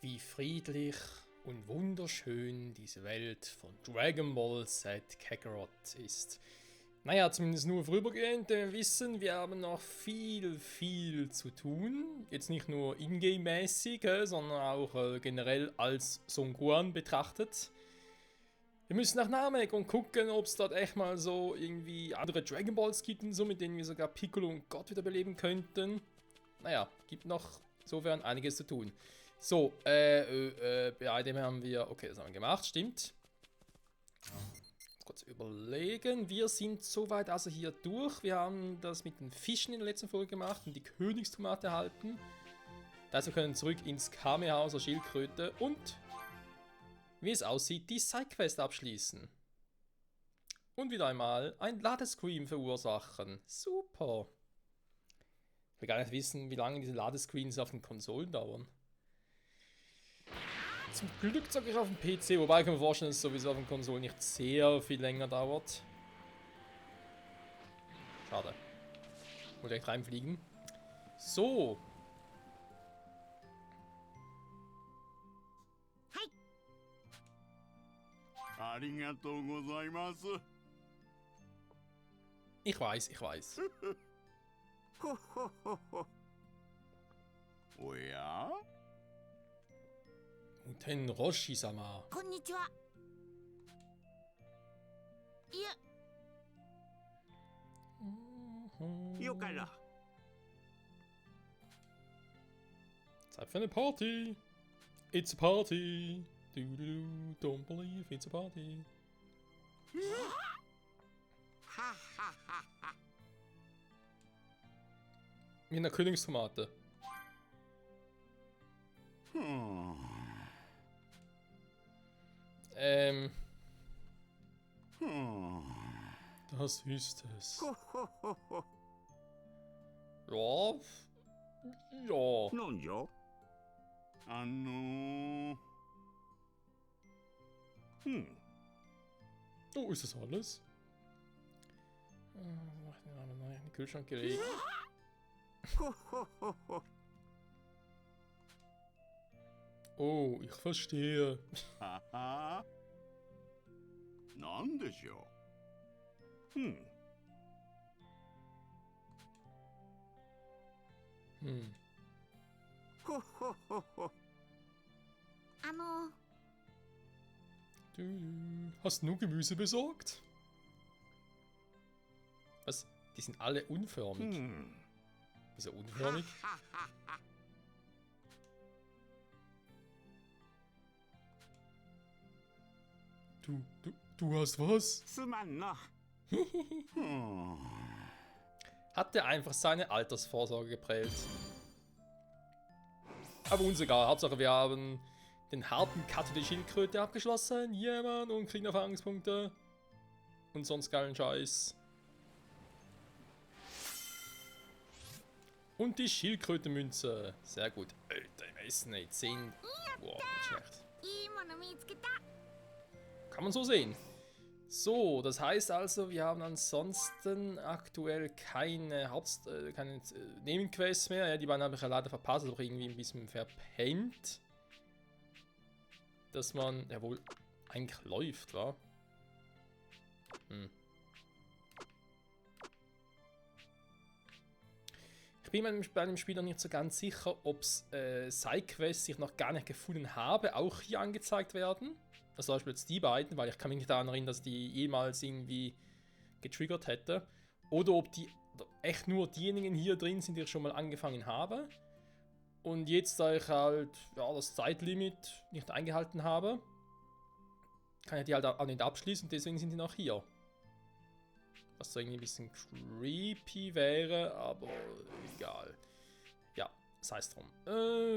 wie friedlich und wunderschön diese Welt von Dragon Ball Z Kakarot ist. Naja, zumindest nur vorübergehend, denn wir wissen, wir haben noch viel zu tun. Jetzt nicht nur ingame-mäßig, sondern auch generell als Son Gohan betrachtet. Wir müssen nach Namek und gucken, ob es dort echt mal so irgendwie andere Dragon Balls gibt und so, mit denen wir sogar Piccolo und Gott wiederbeleben könnten. Naja, gibt noch insofern einiges zu tun. So, bei dem haben wir, okay, das haben wir gemacht, stimmt. Kurz überlegen, wir sind soweit also hier durch. Wir haben das mit den Fischen in der letzten Folge gemacht und die Königstomate erhalten. Das heißt, wir können zurück ins Kamehaus der Schildkröte und, wie es aussieht, die Sidequest abschließen. Und wieder einmal ein Ladescreen verursachen. Super. Ich will gar nicht wissen, wie lange diese Ladescreens auf den Konsolen dauern. Zum Glück zocke ich auf dem PC, wobei ich kann mir vorstellen, dass es sowieso auf den Konsolen nicht sehr viel länger dauert. Schade. Wollte direkt reinfliegen. So. Ich weiß. Oh ja? Muten Roshi-sama. Konnichiwa. Yokara. Zeit für eine Party. It's a party. Don't believe it's a party. Wie in der Königstomate. Das ist es. Ja. Ja. Nonjo? Oh, ist das alles? In den Kühlschrank gelegt. Oh, ich verstehe. Haha. Nandeshou? Hast du Gemüse besorgt? Was? Die sind alle unförmig. Wieso unförmig? Du hast was? Hat er einfach seine Altersvorsorge geprellt. Aber uns egal, Hauptsache wir haben den harten Cut für die Schildkröte abgeschlossen. Yeah, Mann, und kriegen Erfahrungspunkte. Und sonst geilen Scheiß. Und die Schildkrötenmünze. Sehr gut. Alter, im Essen, ey. 10. Boah, nicht schlecht. Kann man so sehen. So, das heißt also, wir haben ansonsten aktuell keine keine Nebenquests mehr. Ja, die beiden habe ich ja leider verpasst, aber irgendwie ein bisschen verpennt. Dass man ja wohl eigentlich läuft, wa? Ich bin mir bei dem Spiel noch nicht so ganz sicher, ob Sidequests, die ich noch gar nicht gefunden habe, auch hier angezeigt werden. Also zum Beispiel jetzt die beiden, weil ich kann mich nicht daran erinnern, dass die jemals irgendwie getriggert hätte. Oder ob die echt nur diejenigen hier drin sind, die ich schon mal angefangen habe. Und jetzt, da ich halt ja, das Zeitlimit nicht eingehalten habe, kann ich die halt auch nicht abschließen und deswegen sind die noch hier. Was so irgendwie ein bisschen creepy wäre, aber egal. Ja, sei es drum.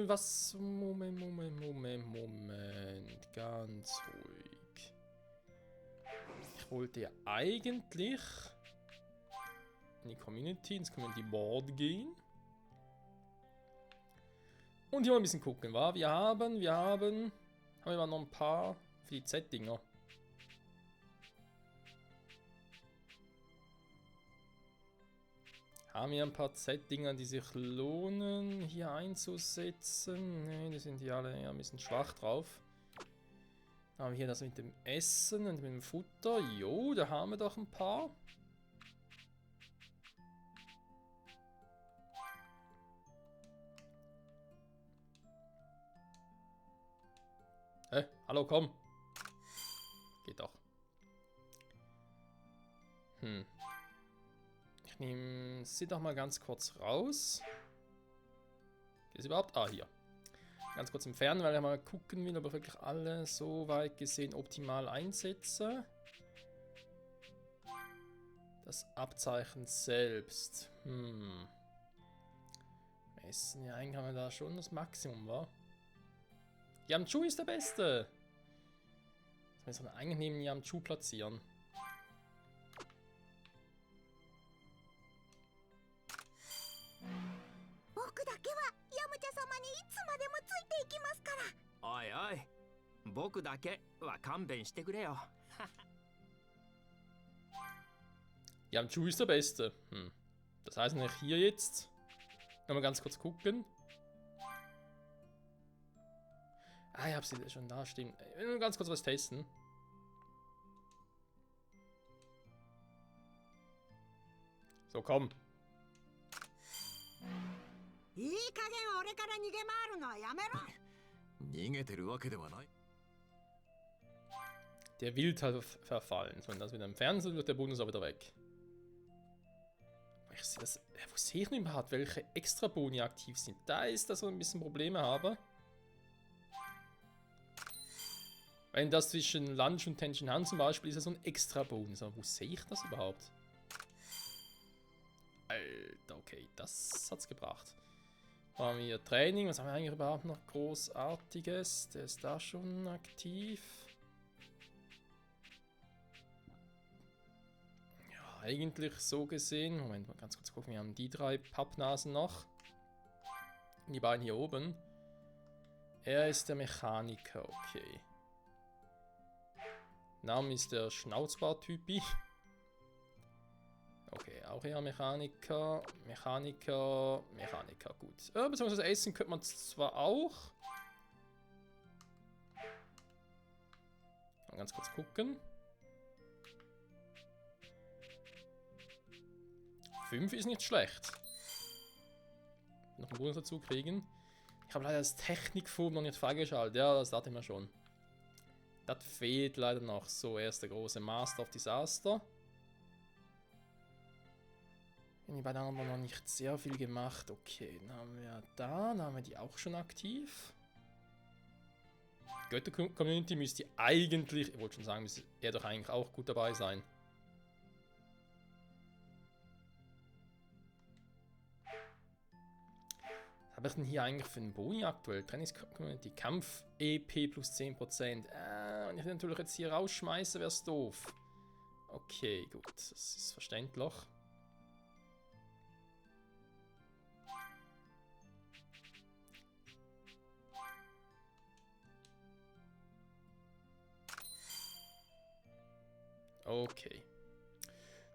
Was? Moment. Ganz ruhig. Ich wollte ja eigentlich in die Community, ins Community Board gehen. Und hier mal ein bisschen gucken, wa? Haben wir noch ein paar für die Z-Dinger. Haben wir ein paar Z-Dinger, die sich lohnen, hier einzusetzen? Ne, die sind hier alle ja ein bisschen schwach drauf. Dann haben wir hier das mit dem Essen und mit dem Futter. Jo, da haben wir doch ein paar. Hä? Hallo, komm. Geht doch. Ich nehme sie doch mal ganz kurz raus. Geht es überhaupt? Ah, hier. Ganz kurz entfernen, weil ich mal gucken will, ob ich wirklich alle so weit gesehen optimal einsetze. Das Abzeichen selbst. Essen, ja, eigentlich haben wir da schon das Maximum, wa? Yamchu ist der Beste! Wir müssen eigentlich neben Yamchu platzieren.おいおい、僕だけは勘弁してくれよ。Yamchu ist der Beste. Das heißt nicht hier jetzt. Nochmal ganz kurz gucken. Ah, ich hab sie schon da stehen. Ich will nur ganz kurz was testen. So, komm. Der Wildheit verfallen. So, und das wieder im Fernsehen wird der Bonus auch wieder weg. Ich sehe das. Wo sehe ich denn überhaupt, welche extra Boni aktiv sind? Da ist das so ein bisschen Probleme habe. Wenn das zwischen Lunch und Tenshin Han zum Beispiel ist, ja so ein extra Bonus. Aber wo sehe ich das überhaupt? Alter, okay, das hat's gebracht. Haben wir Training, was haben wir eigentlich überhaupt noch Großartiges? Der ist da schon aktiv. Ja, eigentlich so gesehen. Moment mal ganz kurz gucken, wir haben die 3 Pappnasen noch. Und die beiden hier oben. Er ist der Mechaniker, okay. Name ist der Schnauzbart-Typi. Okay, auch eher Mechaniker, Mechaniker, gut. Beziehungsweise Essen könnte man zwar auch. Mal ganz kurz gucken. 5 ist nicht schlecht. Noch einen Bonus dazu kriegen. Ich habe leider das Technikform noch nicht freigeschaltet. Ja, das dachte ich mir schon. Das fehlt leider noch. So, er ist der große Master of Disaster. Die beiden haben noch nicht sehr viel gemacht. Okay, dann haben wir da. Dann haben wir die auch schon aktiv. Götter-Community müsste eigentlich, ich wollte schon sagen, müsste er doch eigentlich auch gut dabei sein. Was habe ich denn hier eigentlich für einen Boni aktuell? Trainings-Community, Kampf-EP plus 10%. Und ich natürlich jetzt hier rausschmeiße, wäre es doof. Okay, gut, das ist verständlich. Okay.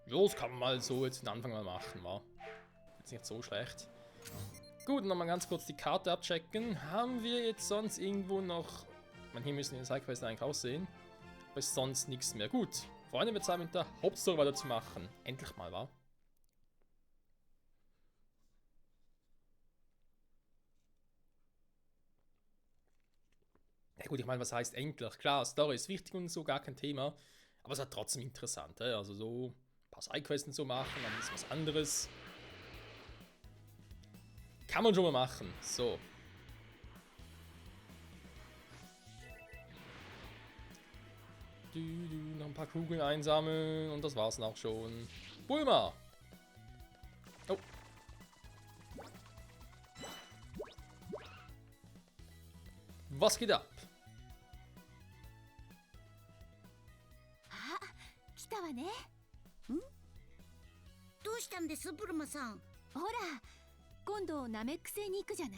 Los, kann man mal so jetzt den Anfang mal machen, wa? Ist nicht so schlecht. Gut, nochmal ganz kurz die Karte abchecken. Haben wir jetzt sonst irgendwo noch... Ich meine, hier müssen die Sidequests eigentlich aussehen. Aber ist sonst nichts mehr. Gut, Freunde, wird Zeit mit der Hauptstory weiterzumachen. Endlich mal, wa? Ja gut, ich meine, was heißt endlich? Klar, Story ist wichtig und so, gar kein Thema. Aber es ist halt trotzdem interessant, also so ein paar Sidequests zu machen, dann ist was anderes. Kann man schon mal machen, so. Noch ein paar Kugeln einsammeln und das war's dann auch schon. Bulma! Oh. Was geht ab? 来たわね。どうしたんですブルマさん。ほら、今度ナメック星に行くじゃない。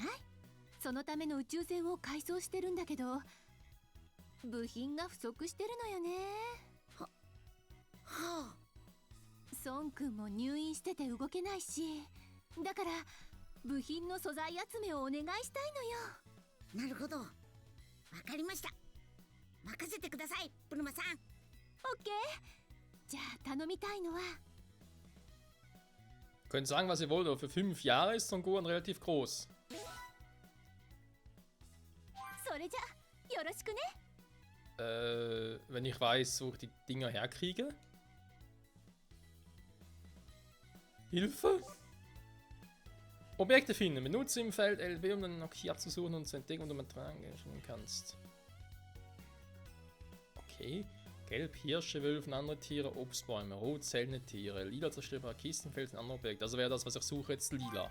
そのための宇宙船を改装してるんだけど、部品が不足してるのよね。はあ。孫くんも入院してて動けないし、だから部品の素材集めをお願いしたいのよ。なるほど。わかりました。任せてください、ブルマさん。オッケー。じゃあ頼みたいのは。Könnt sagen, was ihr wollt, aber für 5 Jahre ist Son Gohan relativ groß. それじゃよろしくね。Wenn ich weiß, wo ich die Dinger herkriege. Hilfe? Objekte finden. Benutze im Feld LB, um den Nokia zu suchen und zu entdecken, und du mit rangehen kannst. Okay. Gelb, Hirsche, Wölfe, andere Tiere, Obstbäume. Rot, seltene Tiere. Lila, zerstörbare Kisten, Felsen, andere Objekte. Also wäre das, was ich suche, jetzt lila.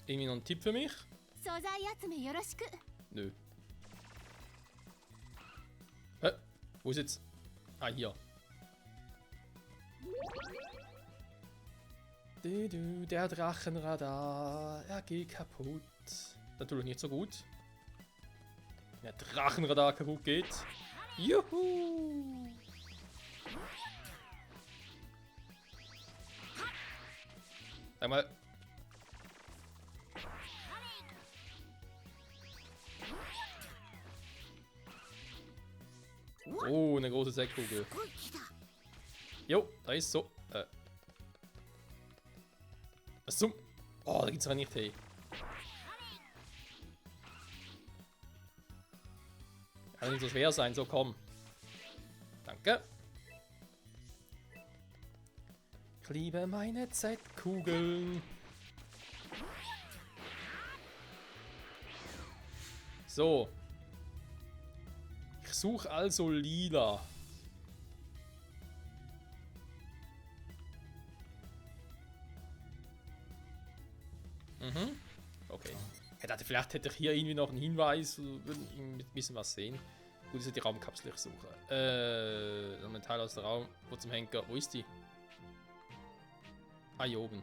Irgendwie noch ein Tipp für mich? 素材集めよろしく。 Nö. Hä? Wo ist jetzt? Ah, hier. Der Drachenradar. Er geht kaputt. Natürlich nicht so gut. Der Drachenradar kaputt geht. Juhu! Sag mal. Oh, eine große Säckkugel. Jo, da ist so. Was zum? Oh, da geht's aber nicht hin. Kann nicht so schwer sein, so komm. Danke. Ich liebe meine Z-Kugeln. So. Ich suche also lila. Mhm. Okay. Vielleicht hätte ich hier irgendwie noch einen Hinweis, würden ein bisschen was sehen. Gut, ist ja die Raumkapsel, ich suche. Dann ein Teil aus dem Raum. Wo zum Henker? Wo ist die? Ah, hier oben.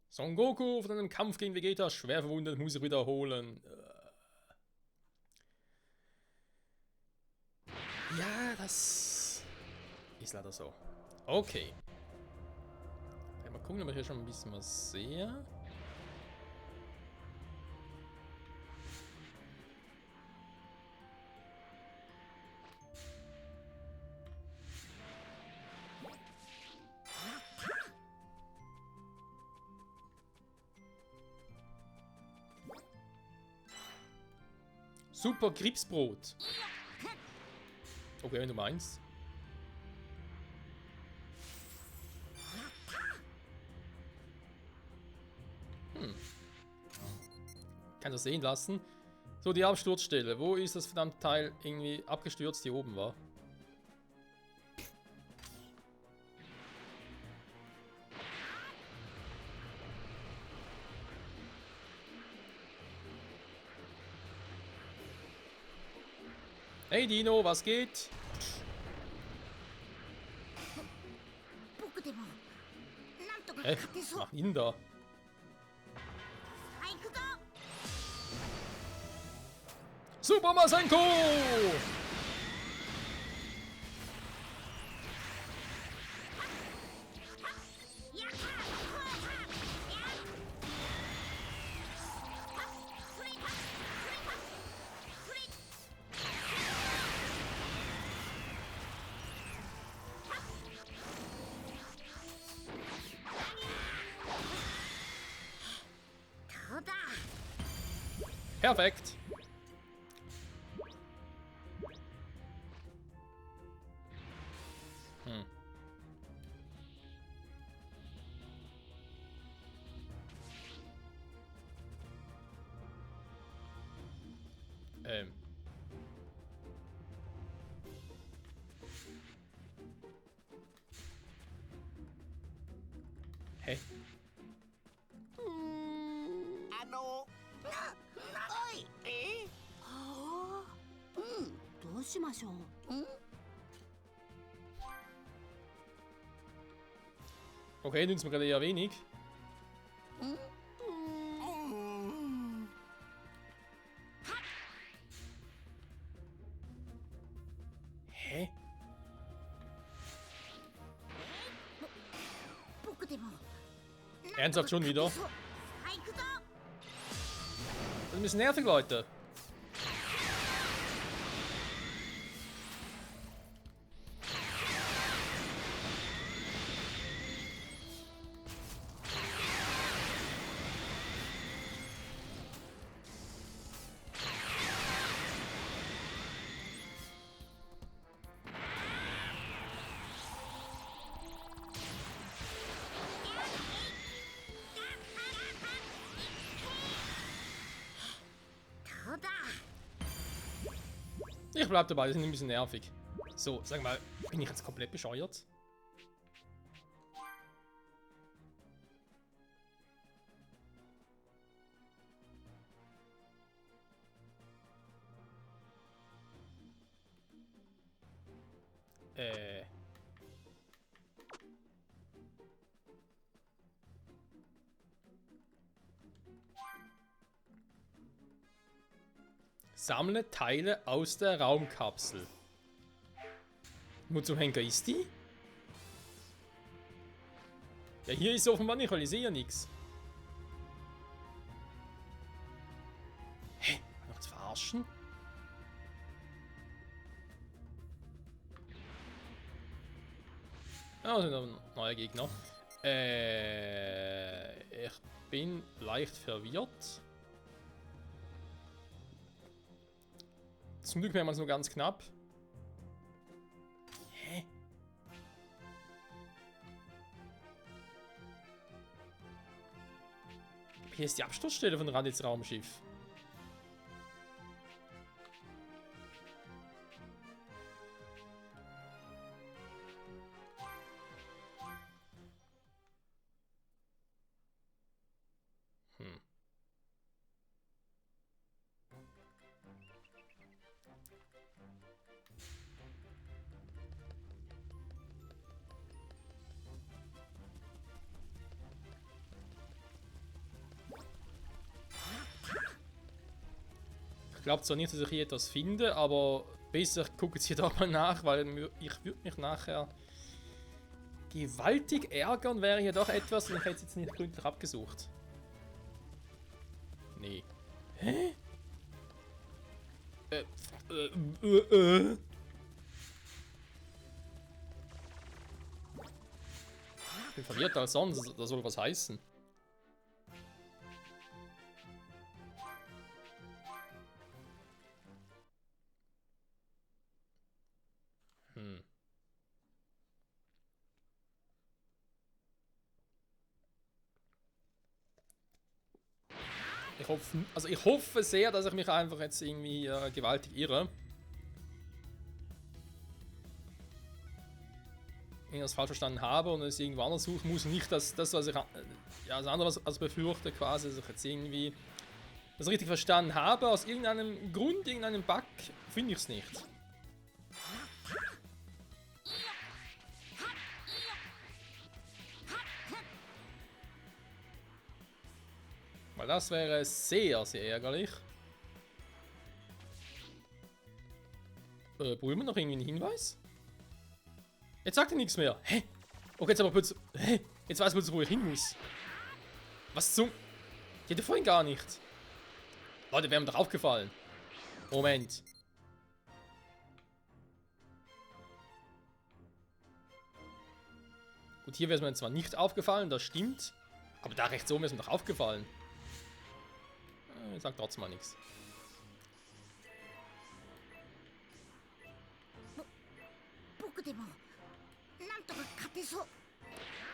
Son Goku von einem Kampf gegen Vegeta schwer verwundet, muss sich wiederholen. Ja, das ist leider so. Okay. Mal gucken, ob ich hier schon ein bisschen was sehe. Super Gripsbrot. Okay, wenn du meinst. Kann das sehen lassen. So, die Absturzstelle. Wo ist das verdammte Teil irgendwie abgestürzt? Hier oben war. Hey Dino, was geht? Hä? Was macht ihn da? Super Masenko! Perfekt. Hä? おい、どううしましょう。Okay, nützt mir gerade eher wenig. Hä? 僕でも Ernsthaft schon wieder? さあ行くぞ。 Das ist ein bisschen nervig, Leute. Ich bleib dabei, die sind ein bisschen nervig. So, sag mal, bin ich jetzt komplett bescheuert? Sammle Teile aus der Raumkapsel. Wo zum Henker ist die? Ja, hier ist sie offenbar nicht, weil ich sehe ja nichts. Hä? Noch zu verarschen? Ah, das sind aber neue Gegner. Ich bin leicht verwirrt. Zum Glück wäre man es nur ganz knapp. Hä? Hier ist die Absturzstelle von Raditz Raumschiff. Ich glaube zwar nicht, dass ich hier etwas finde, aber besser gucke jetzt hier doch mal nach, weil ich würde mich nachher gewaltig ärgern, wäre hier doch etwas und ich hätte es jetzt nicht gründlich abgesucht. Nee. Hä? Ich bin verwirrt als sonst, das soll was heißen. Ich hoffe sehr, dass ich mich einfach jetzt irgendwie gewaltig irre. Wenn ich das falsch verstanden habe und es irgendwo anders suchen muss, nicht das, was ich das andere als befürchte, quasi, dass ich jetzt irgendwie das richtig verstanden habe. Aus irgendeinem Grund, irgendeinem Bug, finde ich es nicht. Weil das wäre sehr, sehr ärgerlich. Brauchen wir noch irgendwie einen Hinweis? Jetzt sagt er nichts mehr. Hä? Okay, jetzt aber plötzlich. Hä? Jetzt weiß man plötzlich, wo ich hin muss. Was zum. Die hätte vorhin gar nicht. Leute, wäre mir doch aufgefallen. Moment. Gut, hier wäre es mir zwar nicht aufgefallen, das stimmt. Aber da rechts oben ist mir doch aufgefallen. Ich sag trotzdem mal nichts.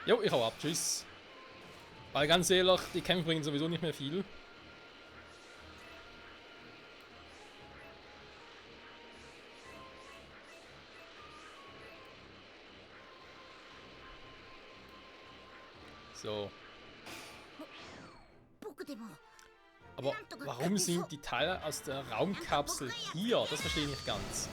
Jo, ich hau ab. Tschüss. Weil ganz ehrlich, die Kämpfe bringen sowieso nicht mehr viel. So. Aber warum sind die Teile aus der Raumkapsel hier? Das verstehe ich nicht ganz.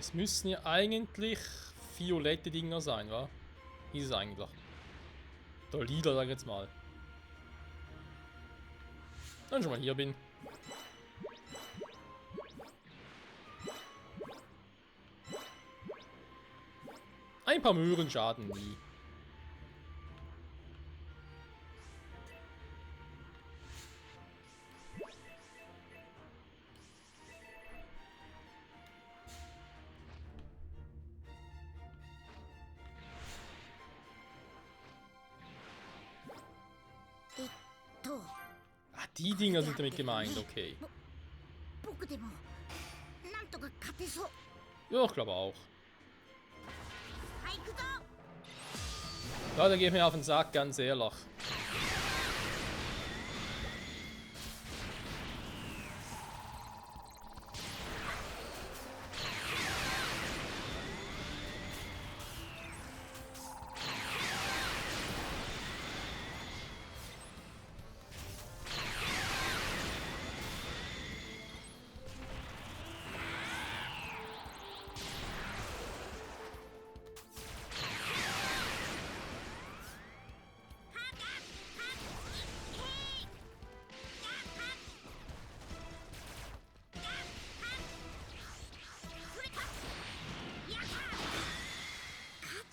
es müssen ja eigentlich violette Dinger sein, wa? Ist es eigentlich. Der Lila, sag ich jetzt mal. Wenn ich schon mal hier bin. Ein paar Möhren schaden nie. Ah, die Dinger sind damit gemeint, okay. 僕でもなんとか勝てそう。 Ja, ich glaube auch. はい、行くぞ。 Ja, da geht mir auf den Sack, ganz ehrlich.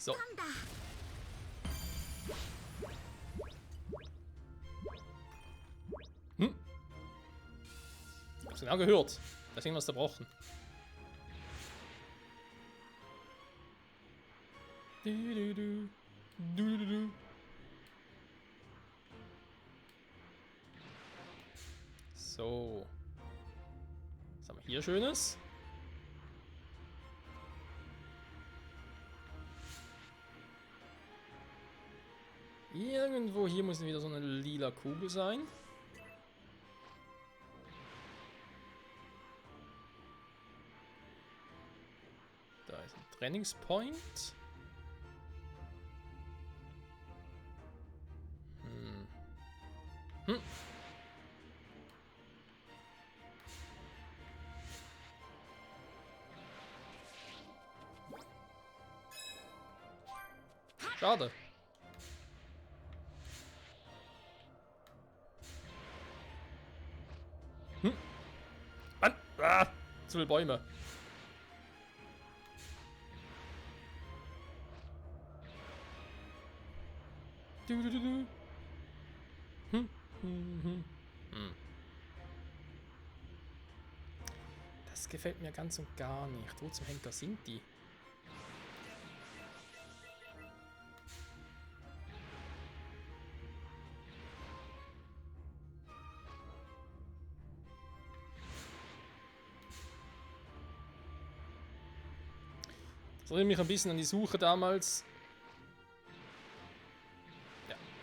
So. なんだ。 Hm? Hab's genau gehört. Da ist irgendwas zerbrochen. Du, du, du. Du, du, du. So. Was haben wir hier Schönes? Irgendwo hier muss wieder so eine lila Kugel sein. Da ist ein Trainingspoint. Hm. Schade. Mann! Ah, zu viele Bäume. Du, du, du, du. Das gefällt mir ganz und gar nicht. Wo zum Henker sind die? Das erinnert mich ein bisschen an die Suche damals.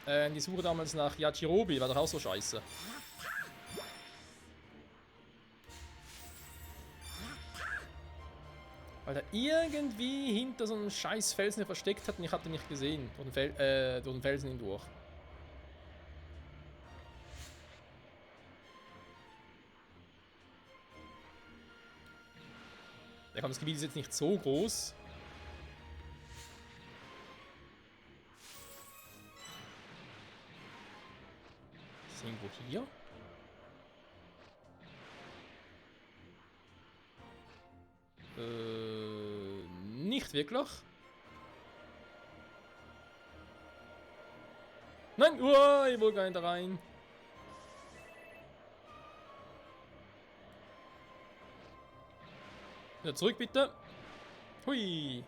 Ja, an die Suche damals nach Yajirobe, war doch auch so scheiße. Weil er irgendwie hinter so einem scheiß Felsen versteckt hat und ich hatte ihn nicht gesehen. Durch den Felsen hindurch. Ja, komm, das Gebiet ist jetzt nicht so groß. Ist irgendwo hier? Nicht wirklich. Nein, ich will gar nicht da rein. Wieder zurück, bitte. Hui.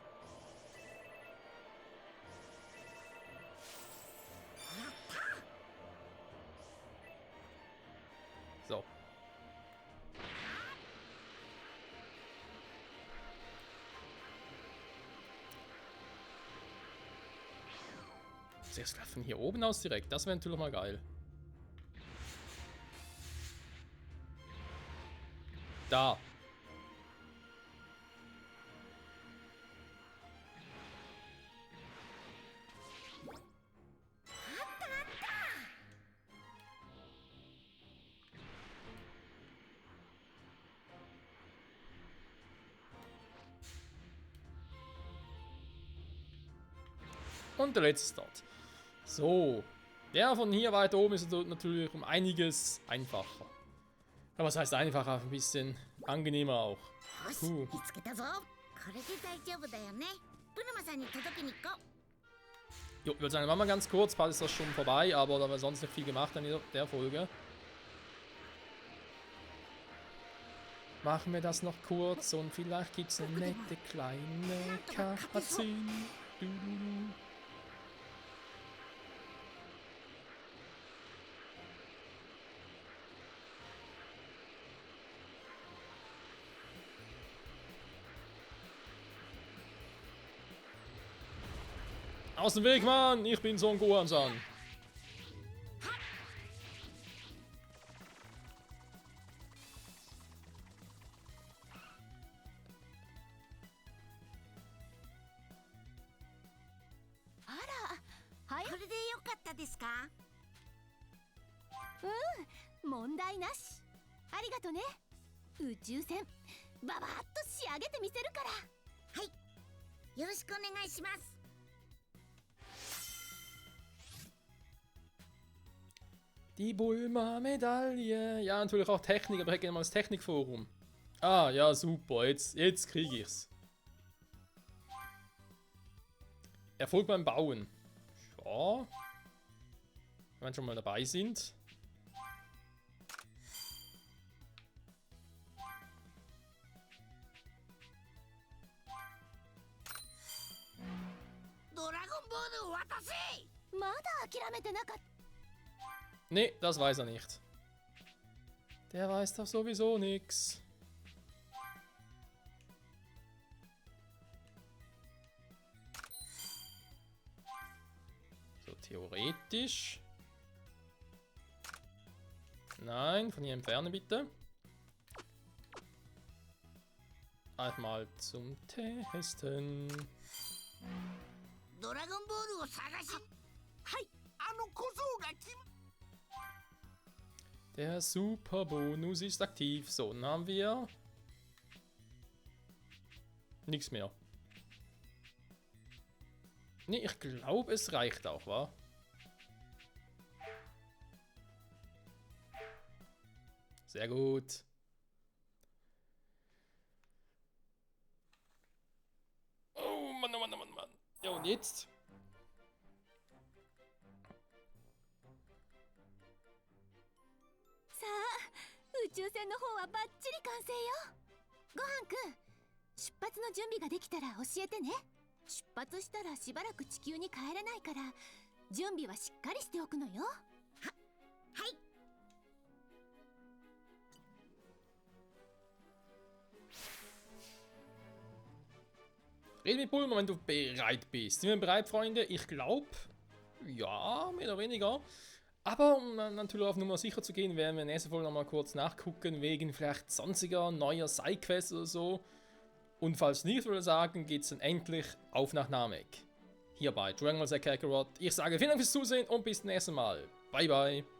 So. Zuerst von hier oben aus direkt. Das wäre natürlich mal geil. Da. Und der letzte Start. So. Der von hier weiter oben ist natürlich um einiges einfacher. Aber was heißt einfacher? Ein bisschen angenehmer auch. よし、 Puh. 見つけたぞ。これで大丈夫だよね。ブルマさんに届けに行こう。 Jo, ich würde sagen, machen wir ganz kurz, bald ist das schon vorbei, aber da haben wir sonst nicht viel gemacht in der Folge. Machen wir das noch kurz und vielleicht gibt es eine nette kleine Cutscene. Du. Aus dem Weg, Mann! Ich bin Son Gohan-san. Ah, はい、これでよかったですか？問題なし。ありがとね。宇宙船ババッと仕上げてみせるから。はい。よろしくお願いします。 Die Bulma-Medaille. Ja, natürlich auch Technik, aber ich hätte gerne mal das Technikforum. Ah, ja, super. Jetzt kriege ich's. Erfolg beim Bauen. Ja. Wenn wir schon mal dabei sind.まだ諦めてなかった。 Nee, das weiß er nicht. Der weiß doch sowieso nix. So, theoretisch. Nein, von hier entfernen bitte. Einfach mal zum Testen. ドラゴンボールを探し。はい。あの小僧が来 Der Superbonus ist aktiv. So, dann haben wir nichts mehr. Nee, ich glaube, es reicht auch, wa? Sehr gut. Oh Mann, oh Mann, oh Mann, oh Mann. Ja, und jetzt? Sa 宇宙船の方はバッチリ完成よ。ごはんくん、出発の準備ができたら教えてね。出発したらしばらく地球に帰れないから、準備はしっかりしておくのよ。はい。 Rede mit Bulma, wenn du bereit bist. Sind wir bereit, Freunde? Ich glaube, ja, mehr oder weniger. Aber um natürlich auf Nummer sicher zu gehen, werden wir in der nächsten Folge nochmal kurz nachgucken, wegen vielleicht sonstiger neuer Sidequests oder so. Und falls nicht, würde ich sagen, geht es dann endlich auf nach Namek. Hier bei Dragon Ball Z Kakarot. Ich sage vielen Dank fürs Zusehen und bis zum nächsten Mal. Bye, bye.